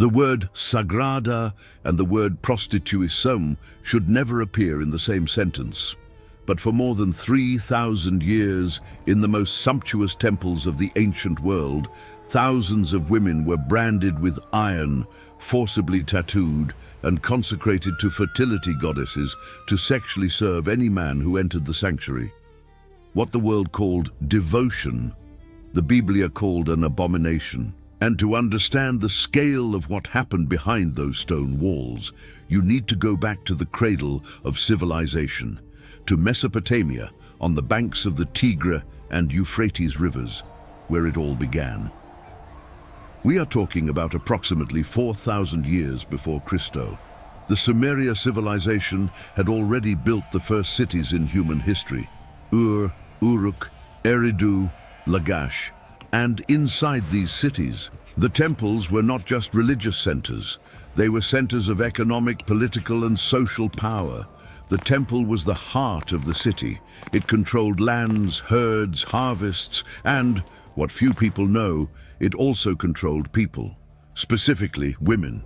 The word sagrada and the word prostitution should never appear in the same sentence. But for more than 3,000 years, in the most sumptuous temples of the ancient world, thousands of women were branded with iron, forcibly tattooed, and consecrated to fertility goddesses to sexually serve any man who entered the sanctuary. What the world called devotion, the Biblia called an abomination. And to understand the scale of what happened behind those stone walls, you need to go back to the cradle of civilization, to Mesopotamia, on the banks of the Tigris and Euphrates rivers, where it all began. We are talking about approximately 4,000 years before Christo. The Sumeria civilization had already built the first cities in human history: Ur, Uruk, Eridu, Lagash. And inside these cities, the temples were not just religious centers. They were centers of economic, political, and social power. The temple was the heart of the city. It controlled lands, herds, harvests, and, what few people know, it also controlled people, specifically women.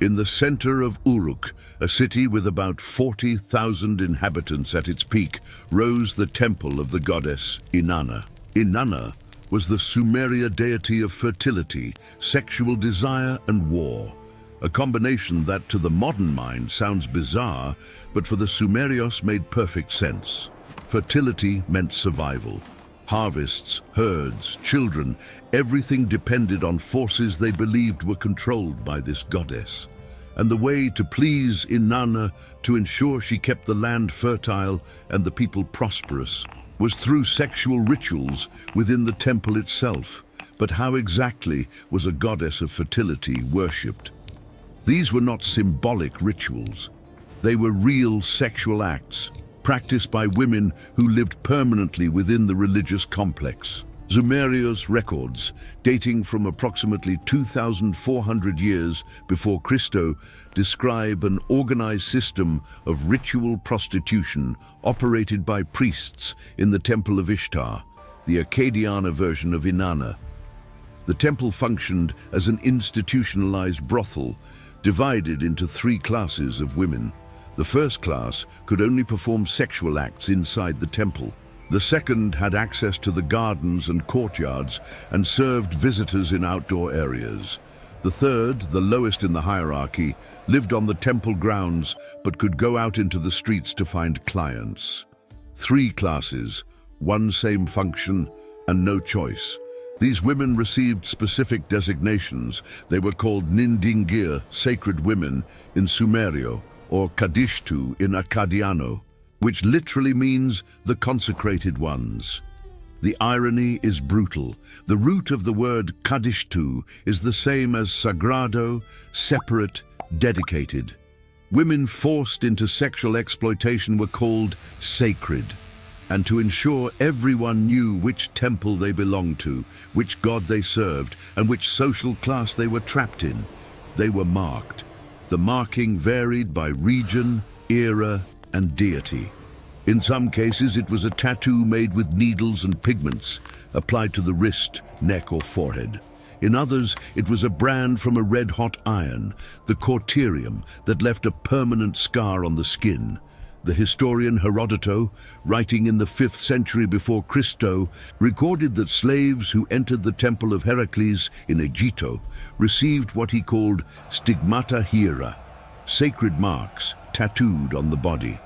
In the center of Uruk, a city with about 40,000 inhabitants at its peak, rose the temple of the goddess Inanna. Inanna was the Sumeria deity of fertility, sexual desire, and war. A combination that to the modern mind sounds bizarre, but for the Sumerios made perfect sense. Fertility meant survival. Harvests, herds, children, everything depended on forces they believed were controlled by this goddess. And the way to please Inanna, to ensure she kept the land fertile and the people prosperous, was through sexual rituals within the temple itself. But how exactly was a goddess of fertility worshipped? These were not symbolic rituals. They were real sexual acts, practiced by women who lived permanently within the religious complex. Sumeria's records, dating from approximately 2,400 years before Christo, describe an organized system of ritual prostitution operated by priests in the Temple of Ishtar, the Akkadiana version of Inanna. The temple functioned as an institutionalized brothel, divided into 3 classes of women. The first class could only perform sexual acts inside the temple. The second had access to the gardens and courtyards and served visitors in outdoor areas. The third, the lowest in the hierarchy, lived on the temple grounds but could go out into the streets to find clients. 3 classes, one same function, and no choice. These women received specific designations. They were called Nindingir, sacred women, in Sumerio, or Kadishtu in Akkadiano, which literally means the consecrated ones. The irony is brutal. The root of the word Kadishtu is the same as sagrado, separate, dedicated. Women forced into sexual exploitation were called sacred. And to ensure everyone knew which temple they belonged to, which god they served, and which social class they were trapped in, they were marked. The marking varied by region, era, and deity. In some cases, it was a tattoo made with needles and pigments, applied to the wrist, neck, or forehead. In others, it was a brand from a red-hot iron, the corterium, that left a permanent scar on the skin. The historian Herodotus, writing in the 5th century before Christo, recorded that slaves who entered the temple of Heracles in Aegypto received what he called stigmata hiera, sacred marks tattooed on the body.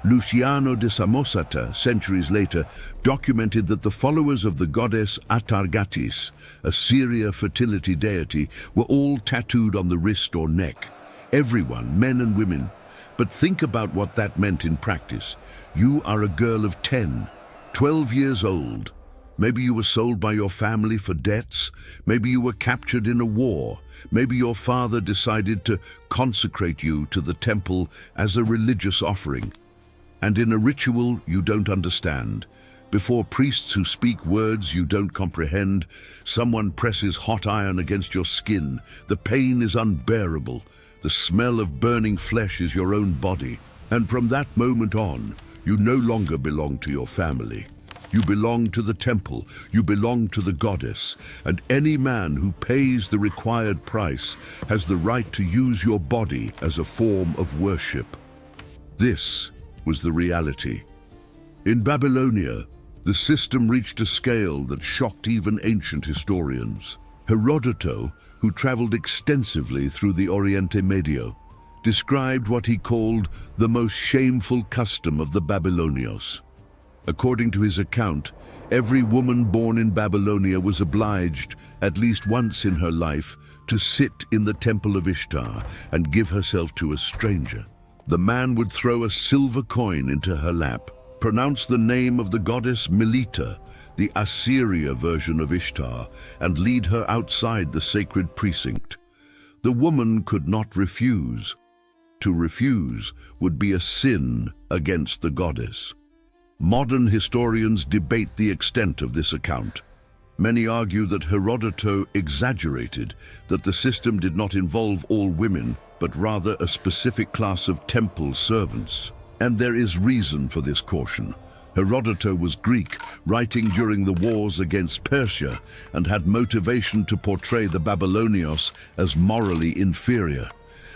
Luciano de Samosata, centuries later, documented that the followers of the goddess Atargatis, a Syria fertility deity, were all tattooed on the wrist or neck. Everyone, men and women. But think about what that meant in practice. You are a girl of 10, 12 years old. Maybe you were sold by your family for debts. Maybe you were captured in a war. Maybe your father decided to consecrate you to the temple as a religious offering. And in a ritual you don't understand, before priests who speak words you don't comprehend, someone presses hot iron against your skin. The pain is unbearable. The smell of burning flesh is your own body. And from that moment on, you no longer belong to your family. You belong to the temple, you belong to the goddess, and any man who pays the required price has the right to use your body as a form of worship. This was the reality. In Babylonia, the system reached a scale that shocked even ancient historians. Herodotus, who traveled extensively through the Oriente Medio, described what he called the most shameful custom of the Babylonios. According to his account, every woman born in Babylonia was obliged, at least once in her life, to sit in the temple of Ishtar and give herself to a stranger. The man would throw a silver coin into her lap, pronounce the name of the goddess Melita, the Assyria version of Ishtar, and lead her outside the sacred precinct. The woman could not refuse. To refuse would be a sin against the goddess. Modern historians debate the extent of this account. Many argue that Herodotus exaggerated, that the system did not involve all women, but rather a specific class of temple servants. And there is reason for this caution. Herodotus was Greek, writing during the wars against Persia, and had motivation to portray the Babylonios as morally inferior.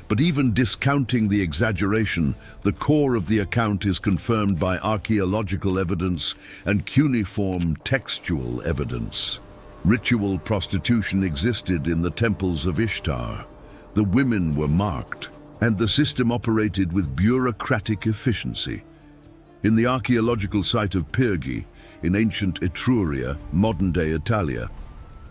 But even discounting the exaggeration, the core of the account is confirmed by archaeological evidence and cuneiform textual evidence. Ritual prostitution existed in the temples of Ishtar. The women were marked, and the system operated with bureaucratic efficiency. In the archaeological site of Pyrgi, in ancient Etruria, modern-day Italia,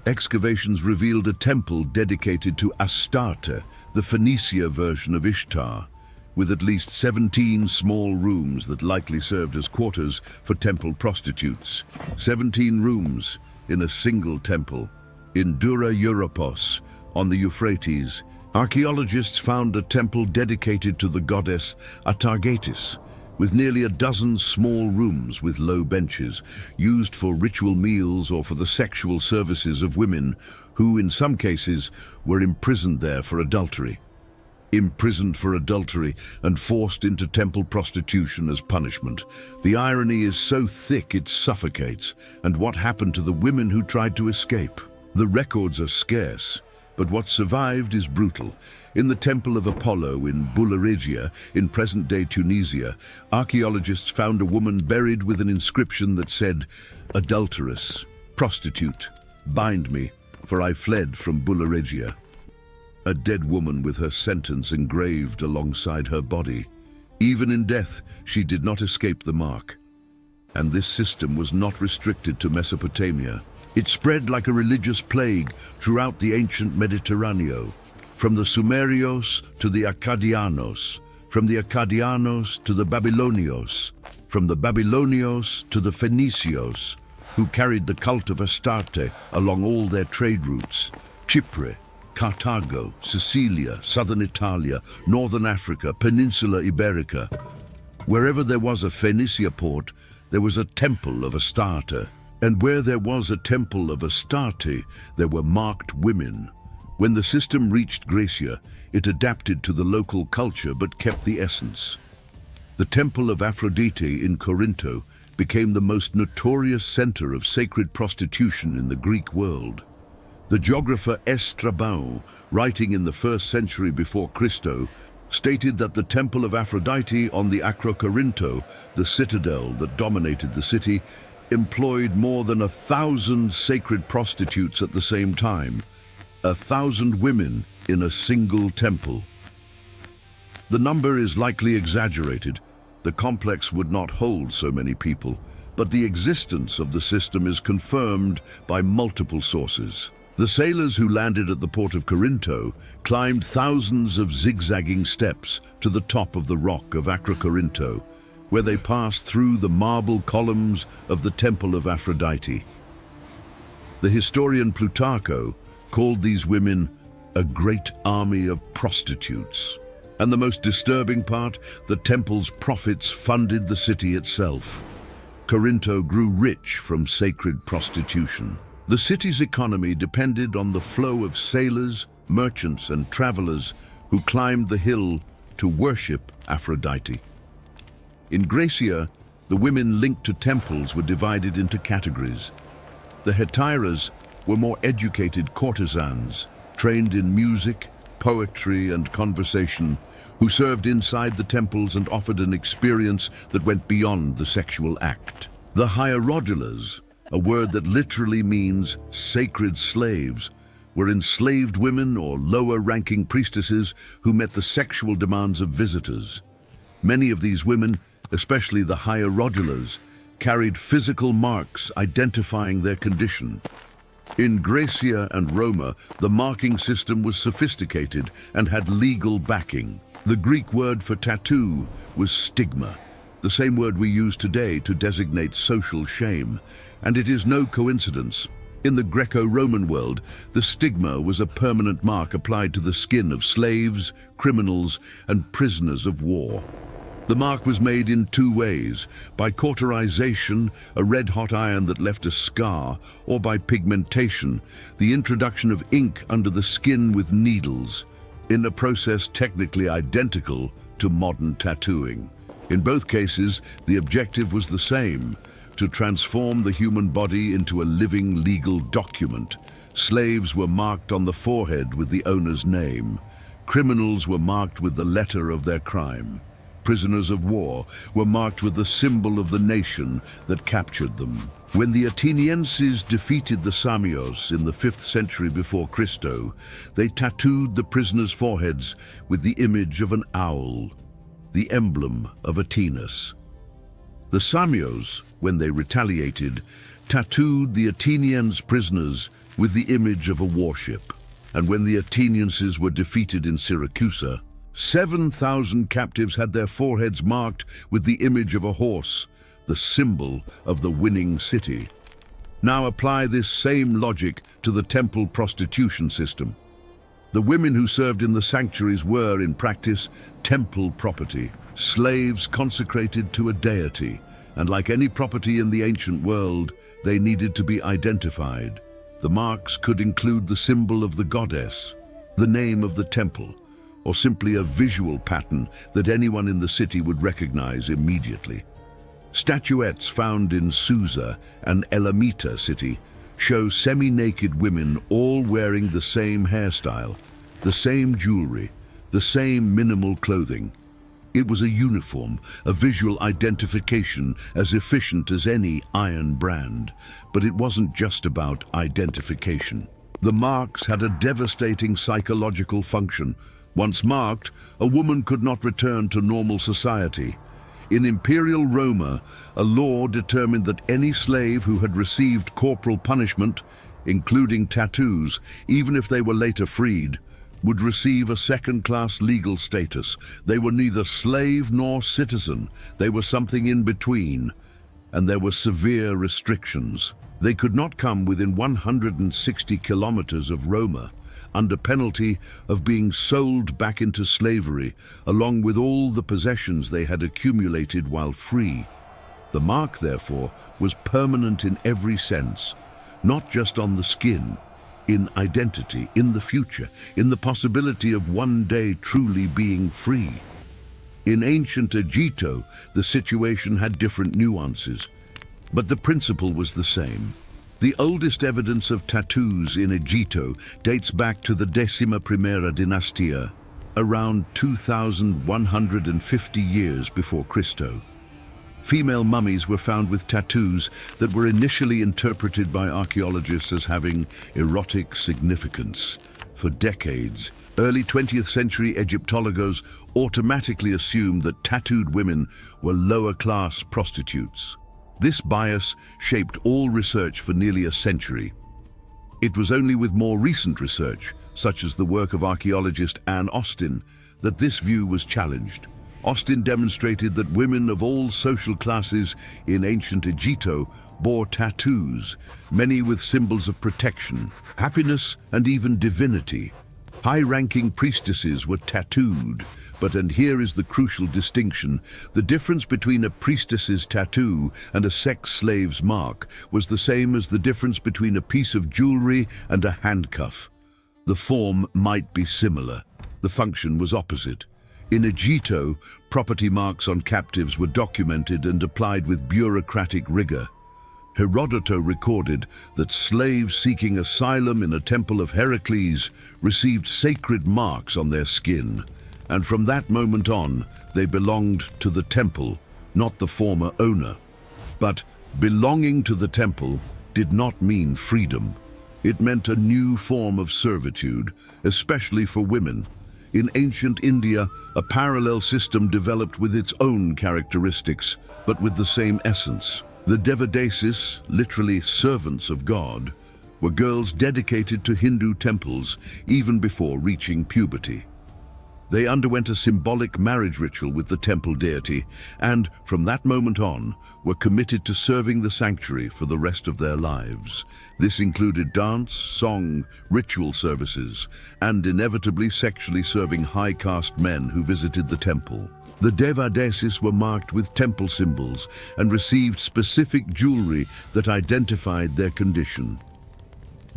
excavations revealed a temple dedicated to Astarte, the Phoenicia version of Ishtar, with at least 17 small rooms that likely served as quarters for temple prostitutes. 17 rooms in a single temple. In Dura Europos, on the Euphrates, archaeologists found a temple dedicated to the goddess Atargatis, with nearly a dozen small rooms with low benches, used for ritual meals or for the sexual services of women who, in some cases, were imprisoned there for adultery. Imprisoned for adultery and forced into temple prostitution as punishment. The irony is so thick it suffocates. And what happened to the women who tried to escape? The records are scarce, but what survived is brutal. In the Temple of Apollo in Bulgaria, in present-day Tunisia, archaeologists found a woman buried with an inscription that said, "Adulteress, prostitute, bind me, for I fled from Bulgaria." A dead woman with her sentence engraved alongside her body. Even in death, she did not escape the mark. And this system was not restricted to Mesopotamia. It spread like a religious plague throughout the ancient Mediterranean, from the Sumerios to the Akkadianos, from the Akkadianos to the Babylonios, from the Babylonios to the Phoenicios, who carried the cult of Astarte along all their trade routes. Chipre, Carthago, Sicilia, southern Italia, northern Africa, Peninsula Iberica. Wherever there was a Phoenicia port, there was a temple of Astarte. And where there was a temple of Astarte, there were marked women. When the system reached Graecia, it adapted to the local culture but kept the essence. The temple of Aphrodite in Corinto became the most notorious center of sacred prostitution in the Greek world. The geographer Strabon, writing in the 1st century before Christo, stated that the temple of Aphrodite on the Acrocorinto, the citadel that dominated the city, employed more than 1,000 sacred prostitutes at the same time. 1,000 women in a single temple. The number is likely exaggerated. The complex would not hold so many people, but the existence of the system is confirmed by multiple sources. The sailors who landed at the port of Corinto climbed thousands of zigzagging steps to the top of the rock of Acrocorinto, where they passed through the marble columns of the Temple of Aphrodite. The historian Plutarch called these women a great army of prostitutes. And the most disturbing part, the temple's profits funded the city itself. Corinto grew rich from sacred prostitution. The city's economy depended on the flow of sailors, merchants, and travelers who climbed the hill to worship Aphrodite. In Graecia, The women linked to temples were divided into categories. The hetairas were more educated courtesans, trained in music, poetry, and conversation, who served inside the temples and offered an experience that went beyond the sexual act. The hierodulas, a word that literally means sacred slaves, were enslaved women or lower-ranking priestesses who met the sexual demands of visitors. Many of these women, especially the hierodulas, carried physical marks identifying their condition. In Graecia and Roma, the marking system was sophisticated and had legal backing. The Greek word for tattoo was stigma, the same word we use today to designate social shame. And it is no coincidence. In the Greco-Roman world, the stigma was a permanent mark applied to the skin of slaves, criminals, and prisoners of war. The mark was made in two ways: by cauterization, a red-hot iron that left a scar, or by pigmentation, the introduction of ink under the skin with needles, in a process technically identical to modern tattooing. In both cases, the objective was the same: to transform the human body into a living legal document. Slaves were marked on the forehead with the owner's name. Criminals were marked with the letter of their crime. Prisoners of war were marked with the symbol of the nation that captured them. When the Athenienses defeated the Samios in the 5th century before Christo, they tattooed the prisoners' foreheads with the image of an owl, the emblem of Athenus. The Samios, when they retaliated, tattooed the Athenians' prisoners with the image of a warship. And when the Athenienses were defeated in Syracuse, 7,000 captives had their foreheads marked with the image of a horse, the symbol of the winning city. Now apply this same logic to the temple prostitution system. The women who served in the sanctuaries were, in practice, temple property, slaves consecrated to a deity, and like any property in the ancient world, they needed to be identified. The marks could include the symbol of the goddess, the name of the temple, or simply a visual pattern that anyone in the city would recognize immediately. Statuettes found in Susa and Elamita city show semi-naked women all wearing the same hairstyle, the same jewelry, the same minimal clothing. It was a uniform, a visual identification as efficient as any iron brand. But it wasn't just about identification. The marks had a devastating psychological function. Once marked, a woman could not return to normal society. In Imperial Roma, a law determined that any slave who had received corporal punishment, including tattoos, even if they were later freed, would receive a second-class legal status. They were neither slave nor citizen. They were something in between, and there were severe restrictions. They could not come within 160 kilometers of Roma, under penalty of being sold back into slavery, along with all the possessions they had accumulated while free. The mark, therefore, was permanent in every sense, not just on the skin, in identity, in the future, in the possibility of one day truly being free. In ancient Egitto, the situation had different nuances, but the principle was the same. The oldest evidence of tattoos in Egitto dates back to the Decima Primera Dinastia, around 2,150 years before Christo. Female mummies were found with tattoos that were initially interpreted by archaeologists as having erotic significance. For decades, early 20th century Egyptologists automatically assumed that tattooed women were lower-class prostitutes. This bias shaped all research for nearly a century. It was only with more recent research, such as the work of archaeologist Anne Austin, that this view was challenged. Austin demonstrated that women of all social classes in ancient Egitto bore tattoos, many with symbols of protection, happiness, and even divinity. High-ranking priestesses were tattooed, and here is the crucial distinction: the difference between a priestess's tattoo and a sex slave's mark was the same as the difference between a piece of jewelry and a handcuff. The form might be similar. The function was opposite. In Egitto, property marks on captives were documented and applied with bureaucratic rigor. Herodotus recorded that slaves seeking asylum in a temple of Heracles received sacred marks on their skin, and from that moment on, they belonged to the temple, not the former owner. But belonging to the temple did not mean freedom. It meant a new form of servitude, especially for women. In ancient India, a parallel system developed with its own characteristics, but with the same essence. The Devadesis, literally servants of God, were girls dedicated to Hindu temples even before reaching puberty. They underwent a symbolic marriage ritual with the temple deity and, from that moment on, were committed to serving the sanctuary for the rest of their lives. This included dance, song, ritual services, and inevitably sexually serving high-caste men who visited the temple. The Devadesis were marked with temple symbols and received specific jewelry that identified their condition.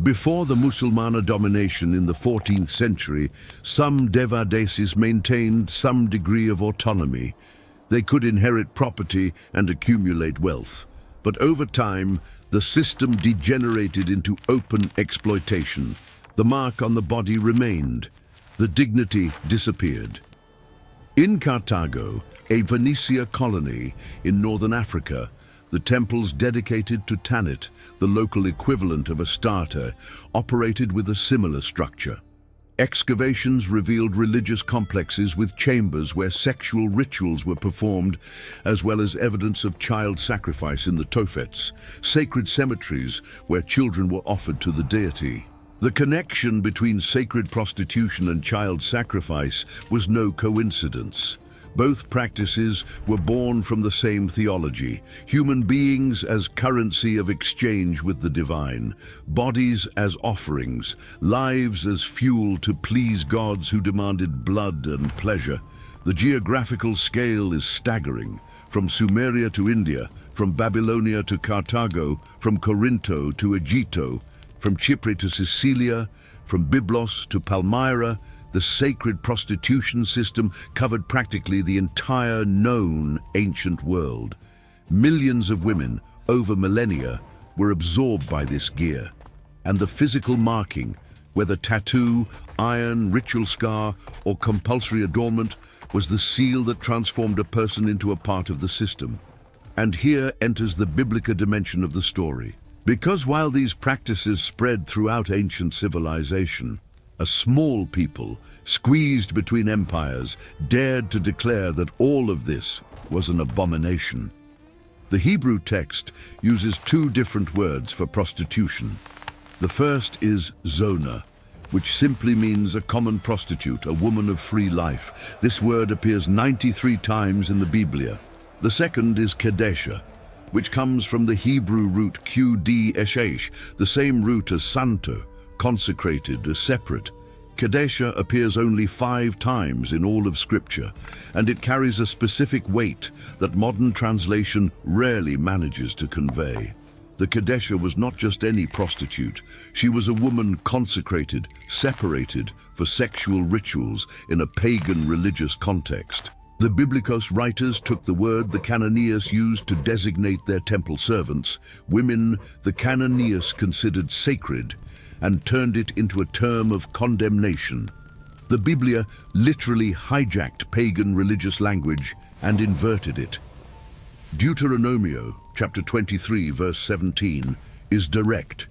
Before the Musulmana domination in the 14th century, some Devadesis maintained some degree of autonomy. They could inherit property and accumulate wealth. But over time, the system degenerated into open exploitation. The mark on the body remained. The dignity disappeared. In Carthago, a Phoenicia colony in northern Africa, the temples dedicated to Tanit, the local equivalent of Astarte, operated with a similar structure. Excavations revealed religious complexes with chambers where sexual rituals were performed, as well as evidence of child sacrifice in the Tophets, sacred cemeteries where children were offered to the deity. The connection between sacred prostitution and child sacrifice was no coincidence. Both practices were born from the same theology: human beings as currency of exchange with the divine, bodies as offerings, lives as fuel to please gods who demanded blood and pleasure. The geographical scale is staggering. From Sumeria to India, from Babylonia to Carthago, from Corinto to Egitto, from Chipre to Sicilia, from Byblos to Palmyra, the sacred prostitution system covered practically the entire known ancient world. Millions of women, over millennia, were absorbed by this gear. And the physical marking, whether tattoo, iron, ritual scar, or compulsory adornment, was the seal that transformed a person into a part of the system. And here enters the biblical dimension of the story. Because while these practices spread throughout ancient civilization, a small people, squeezed between empires, dared to declare that all of this was an abomination. The Hebrew text uses two different words for prostitution. The first is zona, which simply means a common prostitute, a woman of free life. This word appears 93 times in the Biblia. The second is kedesha, which comes from the Hebrew root qd-eshesh, the same root as santo, consecrated, as separate. Kedesha appears only 5 times in all of Scripture, and it carries a specific weight that modern translation rarely manages to convey. The Kedesha was not just any prostitute. She was a woman consecrated, separated for sexual rituals in a pagan religious context. The Biblicos writers took the word the Canaanians used to designate their temple servants, women the Canaanians considered sacred, and turned it into a term of condemnation. The Biblia literally hijacked pagan religious language and inverted it. Deuteronomio, chapter 23, verse 17, is direct.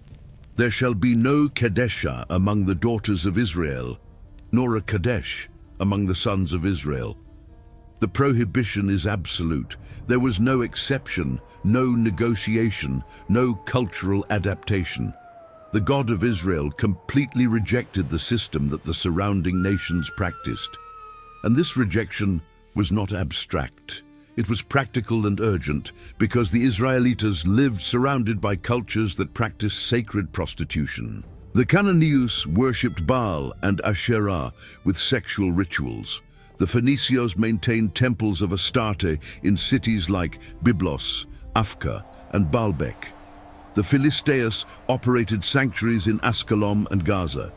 There shall be no Kedesha among the daughters of Israel, nor a Kadesh among the sons of Israel. The prohibition is absolute. There was no exception, no negotiation, no cultural adaptation. The God of Israel completely rejected the system that the surrounding nations practiced. And this rejection was not abstract. It was practical and urgent because the Israelites lived surrounded by cultures that practiced sacred prostitution. The Canaanites worshipped Baal and Asherah with sexual rituals. The Phoenicians maintained temples of Astarte in cities like Byblos, Afka, and Baalbek. The Philisteus operated sanctuaries in Ascalon and Gaza.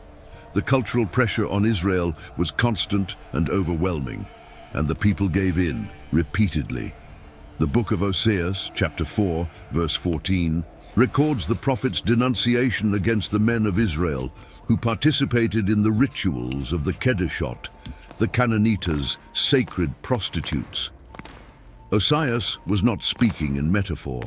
The cultural pressure on Israel was constant and overwhelming. and the people gave in repeatedly. The book of Oseas, chapter 4, verse 14, records the prophet's denunciation against the men of Israel who participated in the rituals of the Kedeshot, the Canaanites' sacred prostitutes. Oseas was not speaking in metaphor.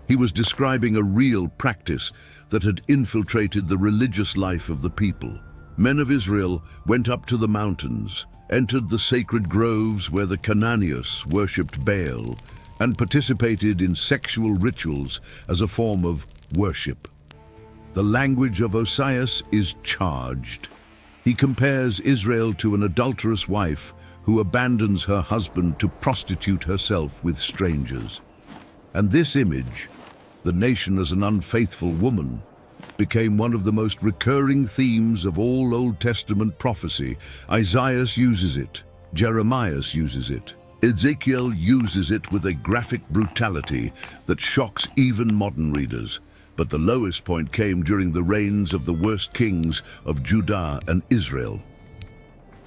He was describing a real practice that had infiltrated the religious life of the people. Men of Israel went up to the mountains, entered the sacred groves where the Canaanites worshipped Baal, and participated in sexual rituals as a form of worship. The language of Oseas is charged. He compares Israel to an adulterous wife who abandons her husband to prostitute herself with strangers. And this image, the nation as an unfaithful woman, became one of the most recurring themes of all Old Testament prophecy. Isaiah uses it, Jeremiah uses it, Ezekiel uses it with a graphic brutality that shocks even modern readers. But the lowest point came during the reigns of the worst kings of Judah and Israel.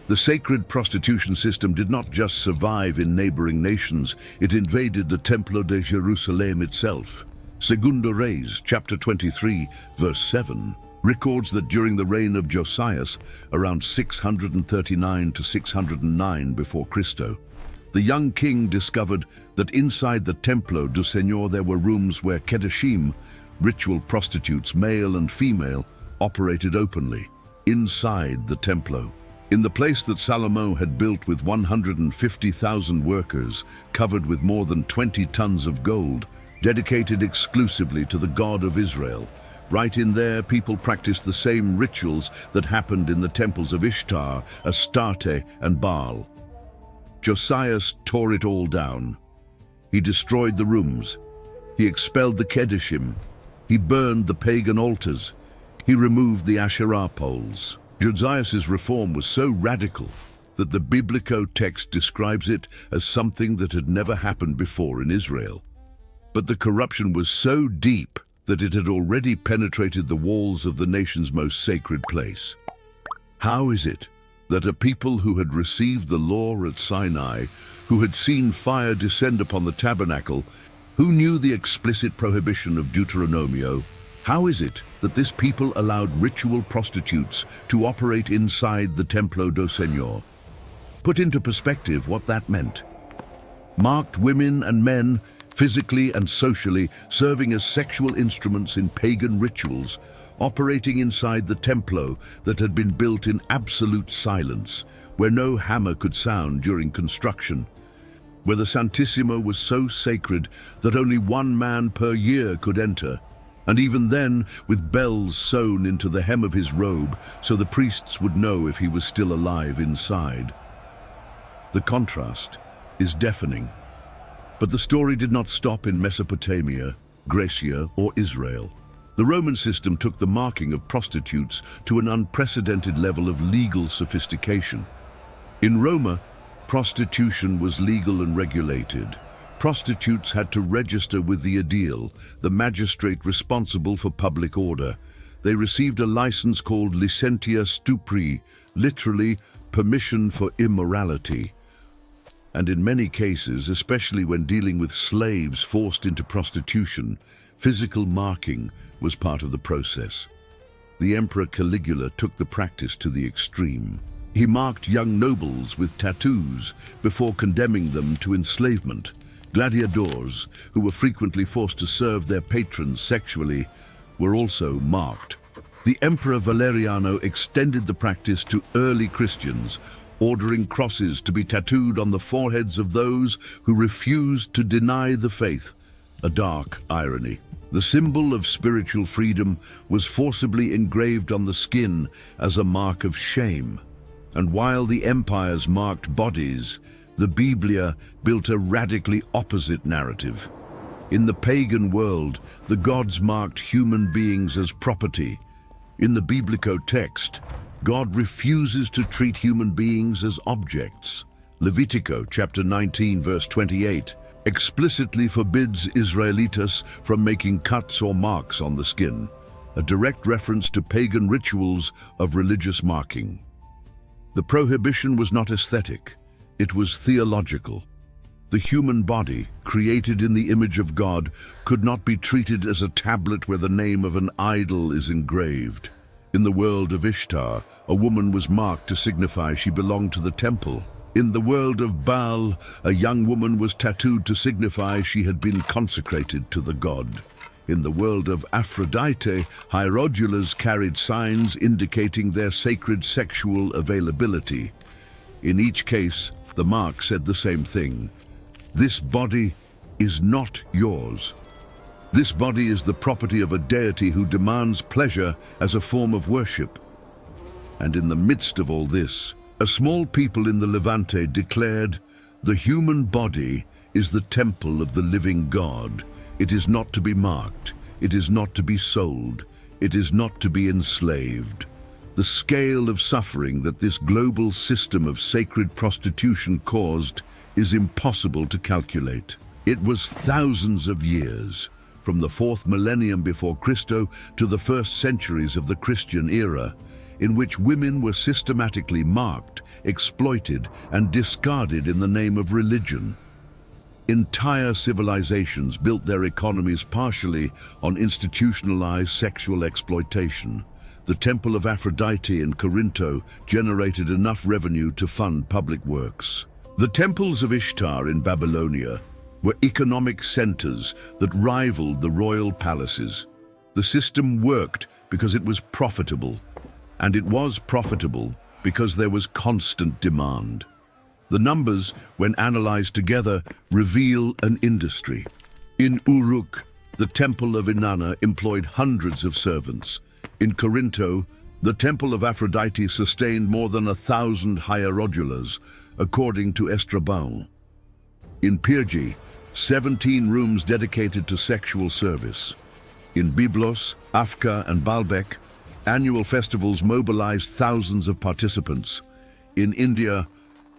The sacred prostitution system did not just survive in neighboring nations, it invaded the Templo de Jerusalem itself. Segundo Reis, chapter 23, verse 7, records that during the reign of Josias, around 639 to 609 before Christo, the young king discovered that inside the Templo do Señor there were rooms where Kedeshim, ritual prostitutes, male and female, operated openly, inside the Templo. In the place that Salomon had built with 150,000 workers, covered with more than 20 tons of gold, dedicated exclusively to the God of Israel. Right in there, people practiced the same rituals that happened in the temples of Ishtar, Astarte, and Baal. Josias tore it all down. He destroyed the rooms. He expelled the Kedeshim. He burned the pagan altars. He removed the Asherah poles. Josias's reform was so radical that the biblical text describes it as something that had never happened before in Israel. But the corruption was so deep that it had already penetrated the walls of the nation's most sacred place. How is it that a people who had received the law at Sinai, who had seen fire descend upon the tabernacle, who knew the explicit prohibition of Deuteronomio, how is it that this people allowed ritual prostitutes to operate inside the Templo do Señor? Put into perspective what that meant. Marked women and men, physically and socially, serving as sexual instruments in pagan rituals, operating inside the Templo that had been built in absolute silence, where no hammer could sound during construction, where the Santissimo was so sacred that only one man per year could enter, and even then with bells sewn into the hem of his robe so the priests would know if he was still alive inside. The contrast is deafening. But the story did not stop in Mesopotamia, Graecia, or Israel. The Roman system took the marking of prostitutes to an unprecedented level of legal sophistication. In Rome, prostitution was legal and regulated. Prostitutes had to register with the aedile, the magistrate responsible for public order. They received a license called licentia stupri, literally permission for immorality. And in many cases, especially when dealing with slaves forced into prostitution, physical marking was part of the process. The Emperor Caligula took the practice to the extreme. He marked young nobles with tattoos before condemning them to enslavement. Gladiators, who were frequently forced to serve their patrons sexually, were also marked. The Emperor Valeriano extended the practice to early Christians, ordering crosses to be tattooed on the foreheads of those who refused to deny the faith, a dark irony. The symbol of spiritual freedom was forcibly engraved on the skin as a mark of shame. And while the empires marked bodies, the Biblia built a radically opposite narrative. In the pagan world, the gods marked human beings as property. In the biblical text, God refuses to treat human beings as objects. Levitico chapter 19 verse 28 explicitly forbids Israelites from making cuts or marks on the skin, a direct reference to pagan rituals of religious marking. The prohibition was not aesthetic. It was theological. The human body, created in the image of God, could not be treated as a tablet where the name of an idol is engraved. In the world of Ishtar, a woman was marked to signify she belonged to the temple. In the world of Baal, a young woman was tattooed to signify she had been consecrated to the god. In the world of Aphrodite, hierodulas carried signs indicating their sacred sexual availability. In each case, the mark said the same thing. This body is not yours. This body is the property of a deity who demands pleasure as a form of worship. And in the midst of all this, a small people in the Levante declared, "The human body is the temple of the living God. It is not to be marked. It is not to be sold. It is not to be enslaved." The scale of suffering that this global system of sacred prostitution caused is impossible to calculate. It was thousands of years, from the 4th millennium before Christo to the first centuries of the Christian era, in which women were systematically marked, exploited, and discarded in the name of religion. Entire civilizations built their economies partially on institutionalized sexual exploitation. The Temple of Aphrodite in Corinto generated enough revenue to fund public works. The temples of Ishtar in Babylonia were economic centers that rivaled the royal palaces. The system worked because it was profitable, and it was profitable because there was constant demand. The numbers, when analyzed together, reveal an industry. In Uruk, the temple of Inanna employed hundreds of servants. In Corinto, the temple of Aphrodite sustained more than 1,000 hierodulas, according to Estrabão. In Pyrgi, 17 rooms dedicated to sexual service. In Byblos, Afka, and Baalbek, annual festivals mobilized thousands of participants. In India,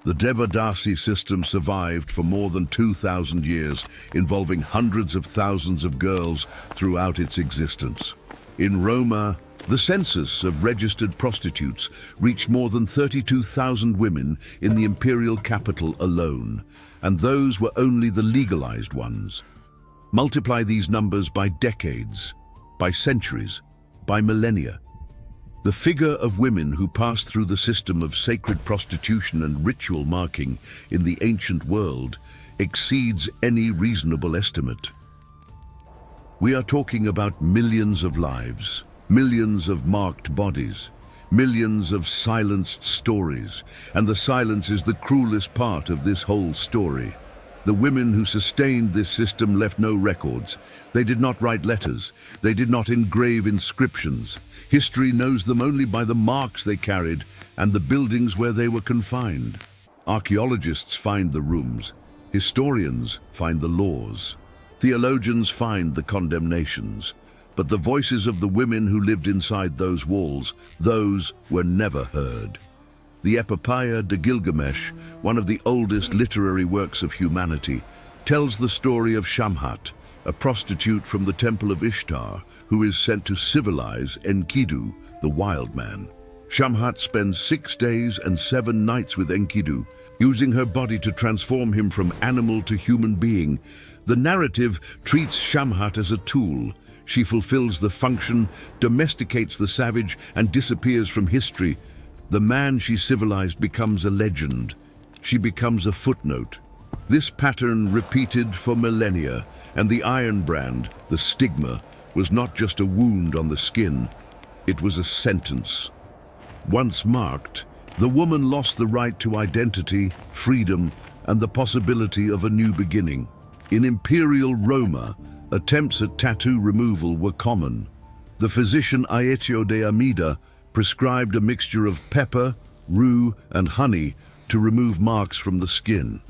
the Devadasi system survived for more than 2,000 years, involving hundreds of thousands of girls throughout its existence. In Roma, the census of registered prostitutes reached more than 32,000 women in the imperial capital alone, and those were only the legalized ones. Multiply these numbers by decades, by centuries, by millennia. The figure of women who passed through the system of sacred prostitution and ritual marking in the ancient world exceeds any reasonable estimate. We are talking about millions of lives, millions of marked bodies, millions of silenced stories, and the silence is the cruelest part of this whole story. The women who sustained this system left no records. They did not write letters. They did not engrave inscriptions. History knows them only by the marks they carried and the buildings where they were confined. Archaeologists find the rooms. Historians find the laws. Theologians find the condemnations. But the voices of the women who lived inside those walls, those were never heard. The Epopeia de Gilgamesh, one of the oldest literary works of humanity, tells the story of Shamhat, a prostitute from the temple of Ishtar, who is sent to civilize Enkidu, the wild man. Shamhat spends 6 days and 7 nights with Enkidu, using her body to transform him from animal to human being. The narrative treats Shamhat as a tool. She fulfills the function, domesticates the savage, and disappears from history. The man she civilized becomes a legend. She becomes a footnote. This pattern repeated for millennia, and the iron brand, the stigma, was not just a wound on the skin, it was a sentence. Once marked, the woman lost the right to identity, freedom, and the possibility of a new beginning. In imperial Roma, attempts at tattoo removal were common. The physician Aetio de Amida prescribed a mixture of pepper, rue, and honey to remove marks from the skin.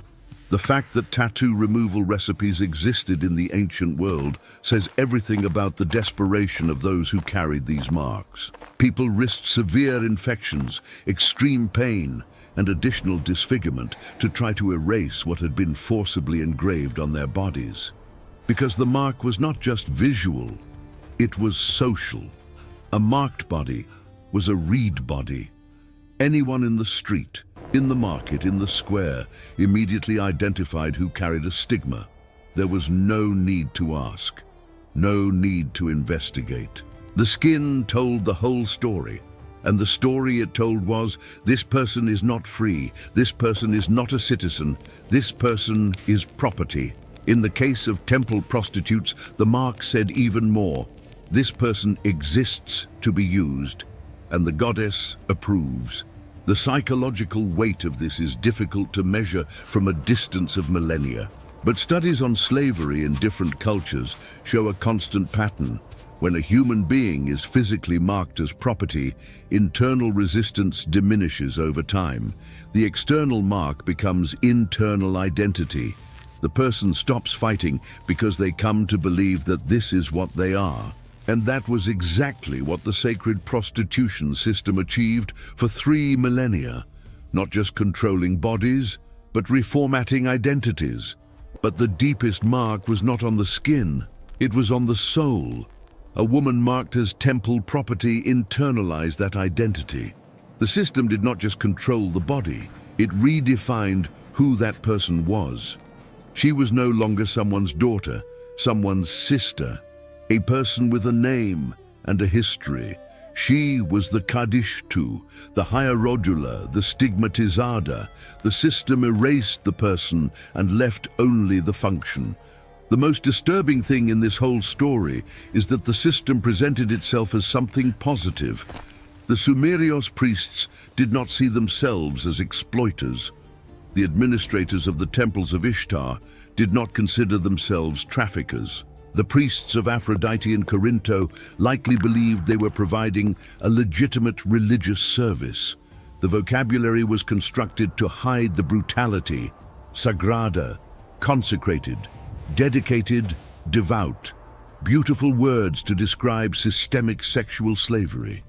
The fact that tattoo removal recipes existed in the ancient world says everything about the desperation of those who carried these marks. People risked severe infections, extreme pain, and additional disfigurement to try to erase what had been forcibly engraved on their bodies. Because the mark was not just visual, it was social. A marked body was a reed body. Anyone in the street, in the market, in the square, immediately identified who carried a stigma. There was no need to ask, no need to investigate. The skin told the whole story, and the story it told was, this person is not free, this person is not a citizen, this person is property. In the case of temple prostitutes, the mark said even more, this person exists to be used, and the goddess approves. The psychological weight of this is difficult to measure from a distance of millennia. But studies on slavery in different cultures show a constant pattern. When a human being is physically marked as property, internal resistance diminishes over time. The external mark becomes internal identity. The person stops fighting because they come to believe that this is what they are. And that was exactly what the sacred prostitution system achieved for 3 millennia. Not just controlling bodies, but reformatting identities. But the deepest mark was not on the skin, it was on the soul. A woman marked as temple property internalized that identity. The system did not just control the body, it redefined who that person was. She was no longer someone's daughter, someone's sister, a person with a name and a history. She was the Kadishtu, the hierodula, the stigmatizada. The system erased the person and left only the function. The most disturbing thing in this whole story is that the system presented itself as something positive. The Sumerios priests did not see themselves as exploiters. The administrators of the temples of Ishtar did not consider themselves traffickers. The priests of Aphrodite in Corinto likely believed they were providing a legitimate religious service. The vocabulary was constructed to hide the brutality. Sagrada, consecrated, dedicated, devout. Beautiful words to describe systemic sexual slavery.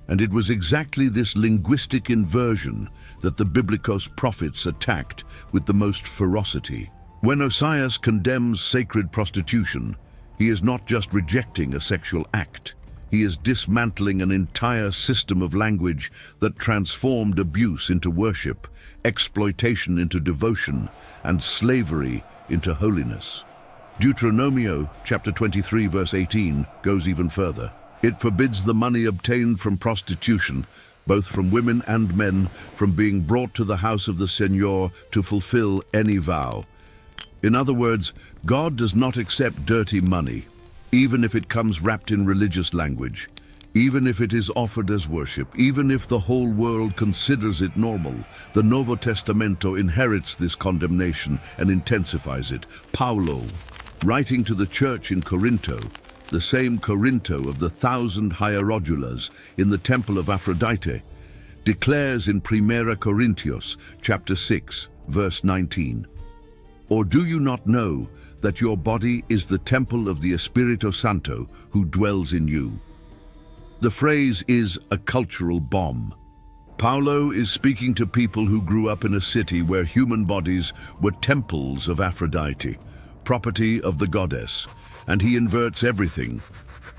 And it was exactly this linguistic inversion that the Biblicos prophets attacked with the most ferocity. When Osias condemns sacred prostitution, he is not just rejecting a sexual act. He is dismantling an entire system of language that transformed abuse into worship, exploitation into devotion, and slavery into holiness. Deuteronomio chapter 23 verse 18 goes even further. It forbids the money obtained from prostitution, both from women and men, from being brought to the house of the Señor to fulfill any vow. In other words, God does not accept dirty money, even if it comes wrapped in religious language, even if it is offered as worship, even if the whole world considers it normal. The Nuevo Testamento inherits this condemnation and intensifies it. Paulo, writing to the church in Corinto, the same Corinto of the 1,000 hierodulas in the temple of Aphrodite, declares in Primera Corintios chapter 6, verse 19, "Or do you not know that your body is the temple of the Espírito Santo who dwells in you?" The phrase is a cultural bomb. Paulo is speaking to people who grew up in a city where human bodies were temples of Aphrodite, property of the goddess, and he inverts everything.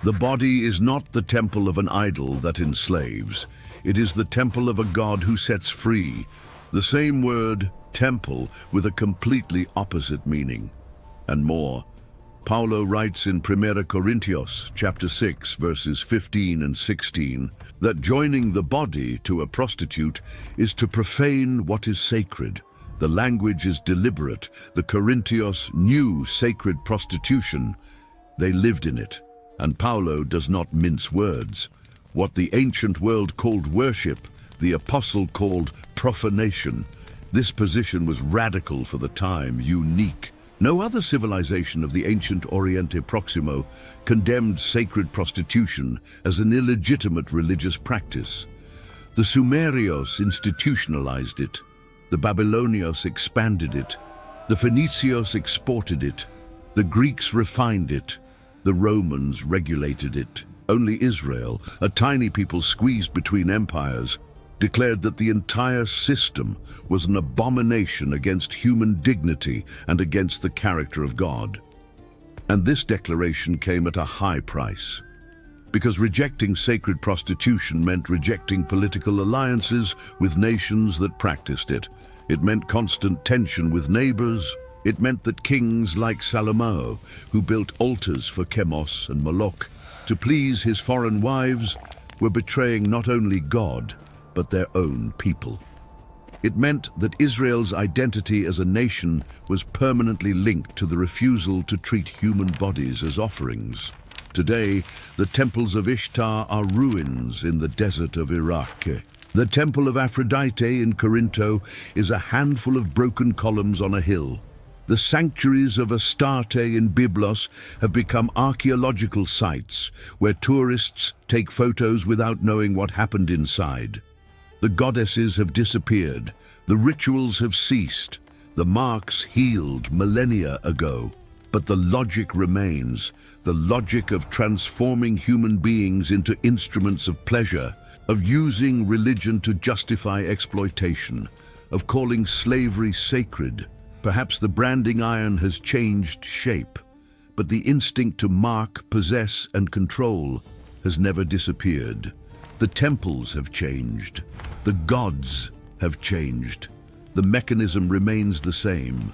The body is not the temple of an idol that enslaves. It is the temple of a God who sets free. The same word, temple, with a completely opposite meaning. And more. Paulo writes in Primera Corintios chapter 6 verses 15 and 16 that joining the body to a prostitute is to profane what is sacred. The language is deliberate. The Corintios knew sacred prostitution. They lived in it. And Paulo does not mince words. What the ancient world called worship, the apostle called profanation. This position was radical for the time, unique. No other civilization of the ancient Oriente Proximo condemned sacred prostitution as an illegitimate religious practice. The Sumerios institutionalized it. The Babylonios expanded it. The Phoenicios exported it. The Greeks refined it. The Romans regulated it. Only Israel, a tiny people squeezed between empires, declared that the entire system was an abomination against human dignity and against the character of God. And this declaration came at a high price. because rejecting sacred prostitution meant rejecting political alliances with nations that practiced it. It meant constant tension with neighbors. It meant that kings like Salomon, who built altars for Chemos and Moloch to please his foreign wives, were betraying not only God, but their own people. It meant that Israel's identity as a nation was permanently linked to the refusal to treat human bodies as offerings. Today, the temples of Ishtar are ruins in the desert of Iraq. The temple of Aphrodite in Corinto is a handful of broken columns on a hill. The sanctuaries of Astarte in Byblos have become archaeological sites where tourists take photos without knowing what happened inside. The goddesses have disappeared, the rituals have ceased, the marks healed millennia ago. But the logic remains, the logic of transforming human beings into instruments of pleasure, of using religion to justify exploitation, of calling slavery sacred. Perhaps the branding iron has changed shape, but the instinct to mark, possess, and control has never disappeared. The temples have changed. The gods have changed. The mechanism remains the same.